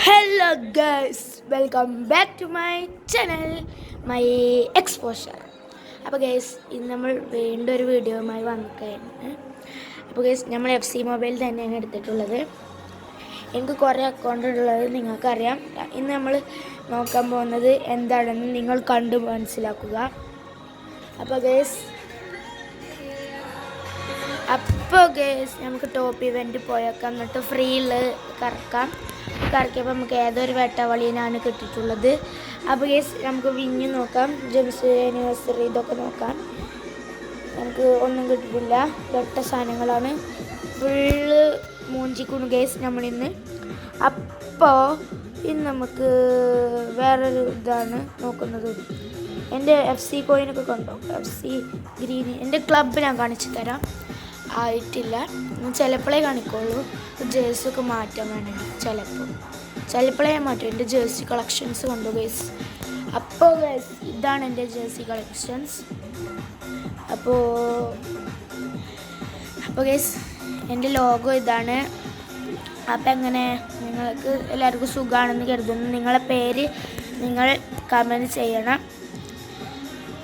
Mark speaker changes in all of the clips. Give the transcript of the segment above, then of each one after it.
Speaker 1: Hello guys, welcome back to my channel, my exposure. അപ്പോൾ guys ഇന്ന് നമ്മൾ വീണ്ടും ഒരു വീഡിയോയുമായി വന്നിരിക്കുകയാണ്. അപ്പോൾ ഗൈസ് നമ്മൾ FC മൊബൈൽ തന്നെയാണ് എടുത്തിട്ടുള്ളത്. എനിക്ക് കുറേ അക്കൗണ്ട് ഉള്ളത് നിങ്ങൾക്കറിയാം. ഇന്ന് നമ്മൾ നോക്കാൻ പോകുന്നത് എന്താണെന്ന് നിങ്ങൾ കണ്ടു മനസ്സിലാക്കുക. അപ്പോൾ ഗൈസ് നമുക്ക് ടോപ്പ് ഇവൻറ്റ് പോയേക്കാം, എന്നിട്ട് ഫ്രീയിൽ കറക്കിയപ്പോൾ നമുക്ക് ഏതൊരു വേട്ടവളിയാണ് കിട്ടിയിട്ടുള്ളത്. അപ്പോൾ ഗേസ് നമുക്ക് വിഞ്ഞ് നോക്കാം, ജെംസ് ആനിവേഴ്സറി ഇതൊക്കെ നോക്കാം. നമുക്ക് ഒന്നും കിട്ടിയിട്ടില്ല, വെട്ട സാധനങ്ങളാണ്, ഫുള്ള് മൂഞ്ചിക്കുന്നു ഗേസ് നമ്മളിന്ന്. അപ്പോൾ ഇന്ന് നമുക്ക് വേറൊരു ഇതാണ് നോക്കുന്നത്. എൻ്റെ FC കോയിനൊക്കെ കണ്ടോ, FC ഗ്രീൻ. എൻ്റെ ക്ലബ്ബ് ഞാൻ കാണിച്ചു തരാം, ആയിട്ടില്ല, ചിലപ്പോഴേ കാണിക്കുള്ളൂ. ജേഴ്സിയൊക്കെ മാറ്റാൻ വേണമെങ്കിൽ ചിലപ്പോഴേ മാറ്റും. എൻ്റെ ജേഴ്സി കളക്ഷൻസ് കണ്ടു ഗൈസ്. അപ്പോൾ ഗൈസ് ഇതാണ് എൻ്റെ ജേഴ്സി കളക്ഷൻസ്. അപ്പോൾ ഗൈസ് എൻ്റെ ലോഗോ ഇതാണ്. അപ്പം എങ്ങനെ നിങ്ങൾക്ക് എല്ലാവർക്കും സുഖമാണെന്ന് കരുതുന്നു. നിങ്ങളെ പേര് നിങ്ങൾ കമൻറ്റ് ചെയ്യണം.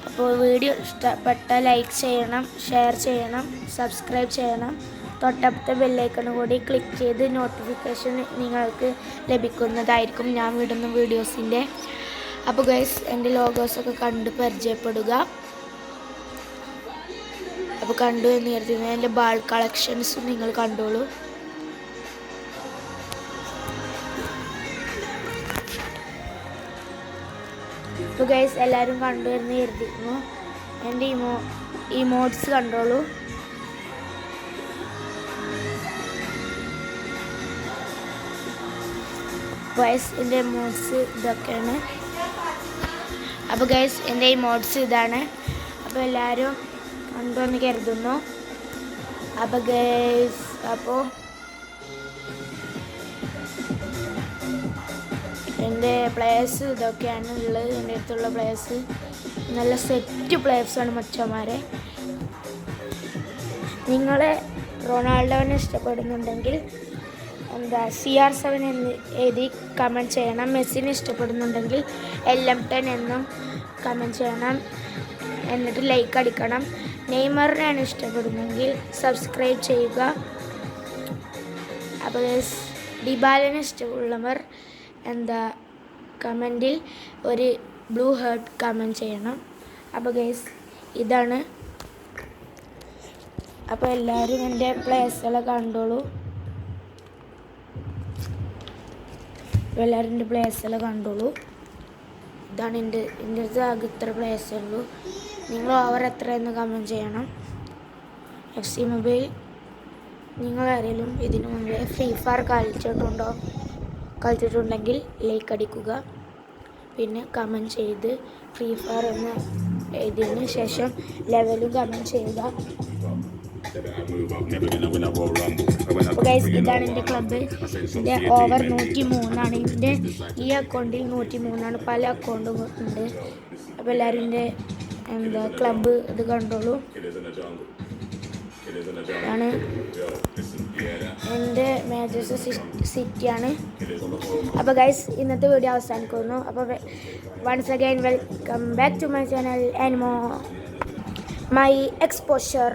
Speaker 1: അപ്പോൾ വീഡിയോ ഇഷ്ടപ്പെട്ട ലൈക്ക് ചെയ്യണം, ഷെയർ ചെയ്യണം, സബ്സ്ക്രൈബ് ചെയ്യണം. തൊട്ടടുത്ത ബെല്ലൈക്കൺ കൂടി ക്ലിക്ക് ചെയ്ത് നോട്ടിഫിക്കേഷൻ നിങ്ങൾക്ക് ലഭിക്കുന്നതായിരിക്കും ഞാൻ വിടുന്ന വീഡിയോസിൻ്റെ. അപ്പോൾ ഗൈസ് എൻ്റെ ലോഗോസൊക്കെ കണ്ട് പരിചയപ്പെടുക. അപ്പോൾ കണ്ടു എന്ന് കരുതുന്നു. എൻ്റെ ബാൾ കളക്ഷൻസും നിങ്ങൾ കണ്ടോളൂ. അപ്പോൾ ഗൈസ് എല്ലാവരും കണ്ടുവരുന്ന കരുതിയിരുന്നു. എൻ്റെ ഇമോട്ട്സ് കണ്ടോളൂ. ഗൈസ് എൻ്റെ ഇമോട്ട്സ് ഇതൊക്കെയാണ്. അപ്പോൾ ഗൈസ് എൻ്റെ ഇമോട്ട്സ് ഇതാണ്. അപ്പോൾ എല്ലാവരും കണ്ടുവന്ന് കരുതുന്നു. അപ്പോൾ ഗൈസ് എൻ്റെ പ്ലേയേഴ്സ് ഇതൊക്കെയാണ് ഉള്ളത്. എൻ്റെ അടുത്തുള്ള പ്ലേയേഴ്സ് നല്ല സെറ്റ് പ്ലേയേഴ്സാണ് മച്ചന്മാരെ. നിങ്ങളെ റൊണാൾഡോനെ ഇഷ്ടപ്പെടുന്നുണ്ടെങ്കിൽ CR7 എന്ന് എഴുതി കമൻറ്റ് ചെയ്യണം. മെസ്സിനെ ഇഷ്ടപ്പെടുന്നുണ്ടെങ്കിൽ LM10 എന്നും കമൻറ്റ് ചെയ്യണം, എന്നിട്ട് ലൈക്ക് അടിക്കണം. നെയ്മറിനെയാണ് ഇഷ്ടപ്പെടുന്നെങ്കിൽ സബ്സ്ക്രൈബ് ചെയ്യുക. അപ്പോൾ ഡിബാലനെ ഇഷ്ടമുള്ളവർ കമൻറ്റിൽ ഒരു ബ്ലൂ ഹേർട്ട് കമൻറ്റ് ചെയ്യണം. അപ്പോൾ ഗൈസ് ഇതാണ്. അപ്പോൾ എല്ലാവരും എൻ്റെ പ്ലേയേഴ്സുകളെ കണ്ടോളൂ. ഇതാണ് എൻ്റെ അടുത്ത് ആകെ ഇത്ര പ്ലേയേഴ്സേ ഉള്ളൂ. നിങ്ങൾ ഓവർ എത്രയെന്ന് കമൻറ്റ് ചെയ്യണം. FC മൊബൈൽ നിങ്ങളാരെങ്കിലും ഇതിനു മുമ്പേ ഫ്രീ ഫയർ കളിച്ചിട്ടുണ്ടെങ്കിൽ ലൈക്ക് അടിക്കുക. പിന്നെ കമൻറ്റ് ചെയ്ത് ഫ്രീ ഫയർ എന്ന് എഴുതിയതിന് ശേഷം ലെവലും കമൻറ്റ് ചെയ്യുക. ഗൈസ് ഇതാണ് എൻ്റെ ക്ലബ്ബ്. എൻ്റെ ഓവർ 103 എൻ്റെ ഈ അക്കൗണ്ടിൽ 103. പല അക്കൗണ്ടും ഉണ്ട്. അപ്പോൾ എല്ലാവരും എൻ്റെ ക്ലബ്ബ് ഇത് കണ്ടോളൂ. ആണ് എൻ്റെ മാഞ്ചസ്റ്റർ സിറ്റിയാണ്. അപ്പോൾ ഗൈസ് ഇന്നത്തെ വീഡിയോ അവസാനിക്കുന്നു. അപ്പോൾ once again welcome back to my channel and my exposure.